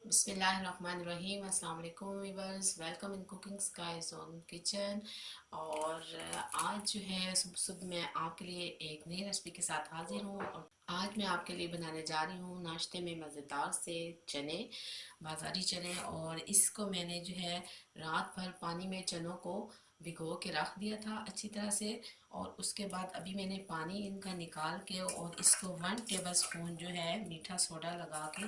बिस्मिल्लाहिर्रहमानिर्रहीम। अस्सलाम वालेकुम viewers, welcome in cooking skies on kitchen. और आज जो है सुबह सुबह मैं आपके लिए एक नई रेसिपी के साथ हाजिर हूँ। और आज मैं आपके लिए बनाने जा रही हूँ नाश्ते में मज़ेदार से चने, बाज़ारी चने। और इसको मैंने जो है रात भर पानी में चनों को भिगो के रख दिया था अच्छी तरह से। और उसके बाद अभी मैंने पानी इनका निकाल के और इसको 1 टेबल स्पून जो है मीठा सोडा लगा के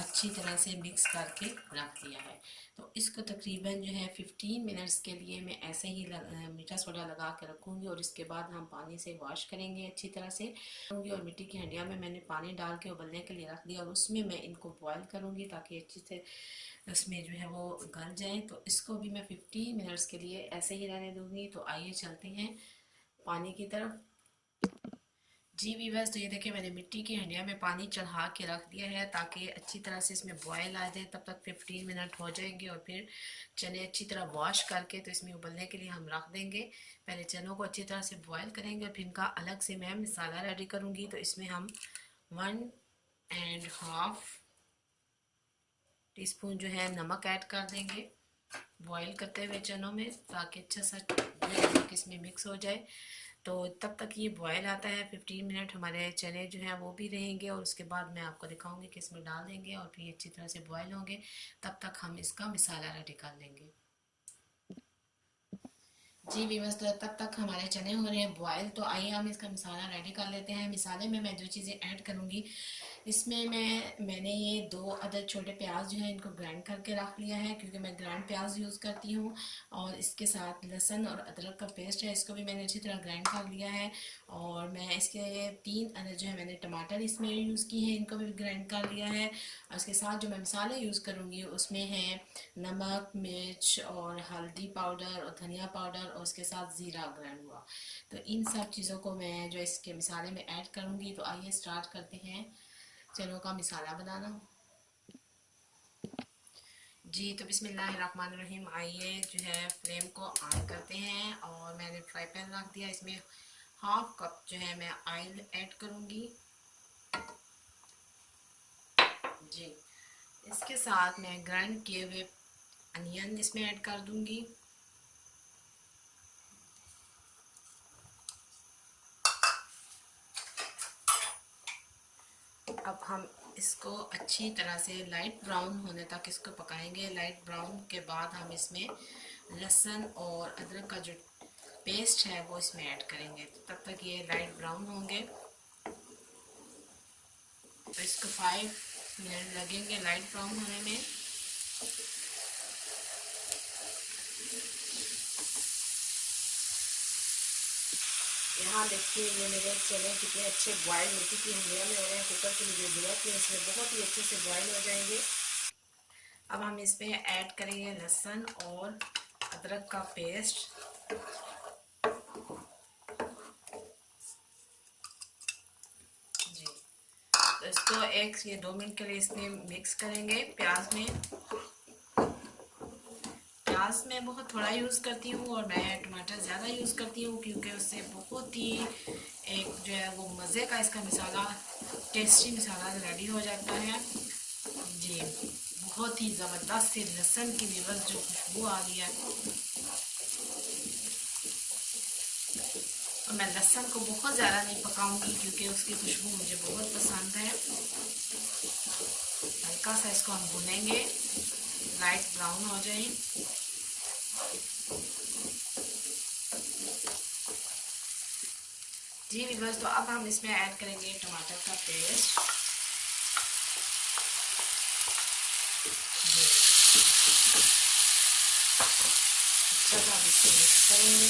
अच्छी तरह से मिक्स करके रख दिया है। तो इसको तकरीबन जो है 15 मिनट्स के लिए मैं ऐसे ही मीठा सोडा लगा के रखूँगी। और इसके बाद हम पानी से वॉश करेंगे अच्छी तरह से और मिट्टी की हंडिया में मैंने पानी डाल के उबलने के लिए रख दिया और उसमें मैं इनको बॉयल करूँगी ताकि अच्छी से उसमें जो है वो गल जाए। तो इसको भी मैं 15 मिनट्स के लिए ऐसे ही रहने दूँगी। तो आइए चलते हैं पानी की तरफ। जी वीवर्स, तो ये देखिए मैंने मिट्टी की हंडिया में पानी चढ़ा के रख दिया है ताकि अच्छी तरह से इसमें बॉयल आ जाए। तब तक 15 मिनट हो जाएंगे और फिर चने अच्छी तरह वॉश करके तो इसमें उबलने के लिए हम रख देंगे। पहले चनों को अच्छी तरह से बॉयल करेंगे और फिर इनका अलग से मैं मसाला रेडी करूँगी। तो इसमें हम 1.5 टीस्पून जो है नमक ऐड कर देंगे बॉईल करते हुए चनों में ताकि अच्छा सा नमक इसमें मिक्स हो जाए। तो तब तक ये बॉयल आता है 15 मिनट हमारे चने जो हैं वो भी रहेंगे। और उसके बाद मैं आपको दिखाऊंगी कि इसमें डाल देंगे और फिर अच्छी तरह से बॉयल होंगे। तब तक हम इसका मसाला रेडी कर लेंगे। जी व्यूअर्स, तो तब तक हमारे चने हो रहे हैं बॉयल। तो आइए हम इसका मसाला रेडी कर लेते हैं। मसाले में मैं जो चीज़ें ऐड करूँगी इसमें मैंने ये 2 अदद छोटे प्याज जो है इनको ग्राइंड करके रख लिया है क्योंकि मैं ग्राइंड प्याज यूज़ करती हूँ। और इसके साथ लहसुन और अदरक का पेस्ट है, इसको भी मैंने अच्छी तरह ग्राइंड कर लिया है। और मैं इसके 3 अदद जो है मैंने टमाटर इसमें यूज़ किए हैं, इनको भी ग्राइंड कर लिया है। और इसके साथ जो मैं मसाले यूज़ करूँगी उसमें है नमक, मिर्च और हल्दी पाउडर और धनिया पाउडर और उसके साथ ज़ीरा ग्राइंड हुआ। तो इन सब चीज़ों को मैं जो इसके मसाले में ऐड करूँगी। तो आइए स्टार्ट करते हैं चनों का मसाला बनाना। जी, तो बिस्मिल्लाहिर्रहमानिर्रहीम। आइए जो है फ्लेम को ऑन करते हैं और मैंने फ्राई पैन रख दिया। इसमें 1/2 कप जो है मैं ऑयल ऐड करूँगी। जी, इसके साथ मैं ग्राइंड किए हुए अनियन इसमें ऐड कर दूँगी। अब हम इसको अच्छी तरह से लाइट ब्राउन होने तक इसको पकाएंगे। लाइट ब्राउन के बाद हम इसमें लहसुन और अदरक का जो पेस्ट है वो इसमें ऐड करेंगे। तो तब तक ये लाइट ब्राउन होंगे। तो इसको 5 मिनट लगेंगे लाइट ब्राउन होने में। यहाँ देखिए ये मेरे चने कितने अच्छे बॉयल मिट्टी की हंडिया में हो रहे हैं। कुकर की मुझे जरूरत है, इसमें बहुत ही अच्छे से बॉयल हो जाएंगे। अब हम इसमें ऐड करेंगे लहसुन और अदरक का पेस्ट। जी, तो इसको 1 से 2 मिनट के लिए इसमें मिक्स करेंगे। प्याज मैं बहुत थोड़ा यूज़ करती हूँ और मैं टमाटर ज़्यादा यूज़ करती हूँ क्योंकि उससे बहुत ही एक जो है वो मज़े का इसका मसाला, टेस्टी मसाला रेडी हो जाता है। जी, बहुत ही ज़बरदस्त से लहसुन की भी बस जो खुशबू आ रही है। और मैं लहसुन को बहुत ज़्यादा नहीं पकाऊंगी क्योंकि उसकी खुशबू मुझे बहुत पसंद है। हल्का सा इसको हम भूनेंगे, लाइट ब्राउन हो जाए। जी व्यूअर्स, तो अब हम इसमें ऐड करेंगे टमाटर का पेस्ट। अच्छा सा इसको मिक्स करेंगे।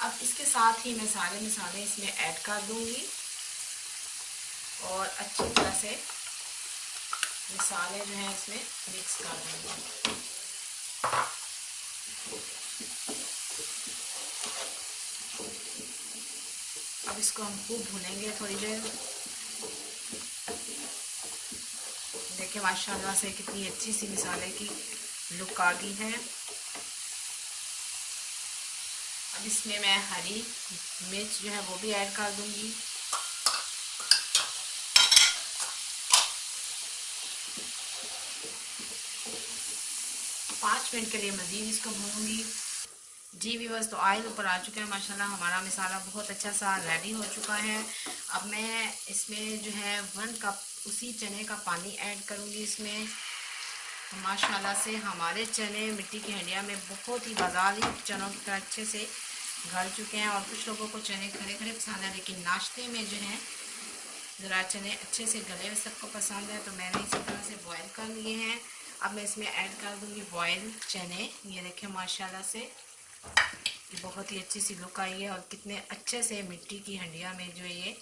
अब इसके साथ ही मैं सारे मसाले इसमें ऐड कर दूंगी और अच्छी तरह से मसाले जो हैं इसमें मिक्स कर दूंगी। अब इसको हम खूब भूनेंगे थोड़ी देर। देखिए माशाल्लाह से कितनी अच्छी सी मसाले की लुक आ गई है। अब इसमें मैं हरी मिर्च जो है वो भी ऐड कर दूंगी। 5 मिनट के लिए मज़ीद इसको भूनूंगी। जी व्यूअर्स, तो ऑयल ऊपर आ चुका है माशाल्लाह। हमारा मसाला बहुत अच्छा सा रेडी हो चुका है। अब मैं इसमें जो है 1 कप उसी चने का पानी ऐड करूंगी इसमें। तो माशाल्लाह से हमारे चने मिट्टी की हंडिया में बहुत ही बाजारी चनों की तरह अच्छे से गल चुके हैं। और कुछ लोगों को चने खड़े खड़े पसंद है, लेकिन नाश्ते में जो है ज़रा चने अच्छे से गले हुए सबको पसंद है। तो मैंने इसी तरह से बॉयल कर लिए हैं। अब मैं इसमें ऐड कर दूंगी बॉयल चने। ये देखें माशाल्लाह से बहुत ही अच्छी सी लुक आई है और कितने अच्छे से मिट्टी की हंडिया में जो ये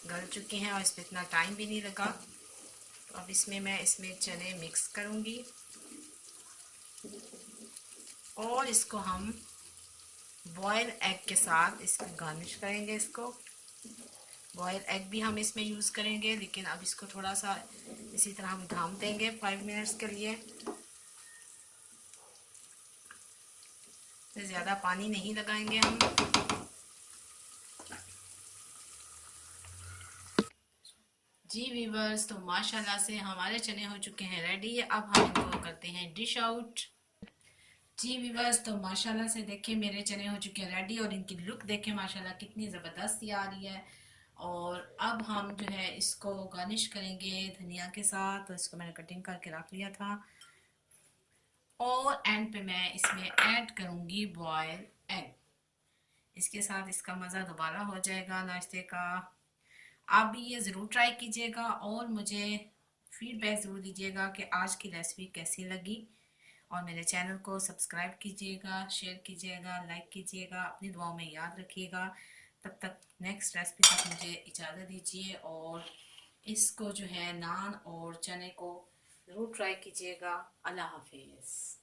गल चुके हैं और इस पर इतना टाइम भी नहीं लगा। तो अब इसमें चने मिक्स करूंगी और इसको हम बॉयल एग के साथ इसको गार्निश करेंगे। इसको बॉयल एग भी हम इसमें यूज़ करेंगे, लेकिन अब इसको थोड़ा सा इसी तरह हम ढाम देंगे 5 मिनट्स के लिए। ज़्यादा पानी नहीं लगाएंगे हम। जी वीवर्स, तो माशाल्लाह से हमारे चने हो चुके हैं रेडी। अब हम इनको करते हैं डिश आउट। जी वीवर्स, तो माशाल्लाह से देखें मेरे चने हो चुके हैं रेडी और इनकी लुक देखें माशाल्लाह कितनी ज़बरदस्त आ रही है। और अब हम जो है इसको गार्निश करेंगे धनिया के साथ। तो इसको मैंने कटिंग करके रख लिया था और एंड पे मैं इसमें ऐड करूँगी बॉयल एग। इसके साथ इसका मज़ा दोबारा हो जाएगा नाश्ते का। आप भी ये ज़रूर ट्राई कीजिएगा और मुझे फीडबैक ज़रूर दीजिएगा कि आज की रेसिपी कैसी लगी। और मेरे चैनल को सब्सक्राइब कीजिएगा, शेयर कीजिएगा, लाइक कीजिएगा, अपनी दुआओं में याद रखिएगा। तब तक नेक्स्ट रेसिपी तक मुझे इजाज़त दीजिए और इसको जो है नान और चने को ज़रूर ट्राई कीजिएगा। अल्लाह हाफिज़।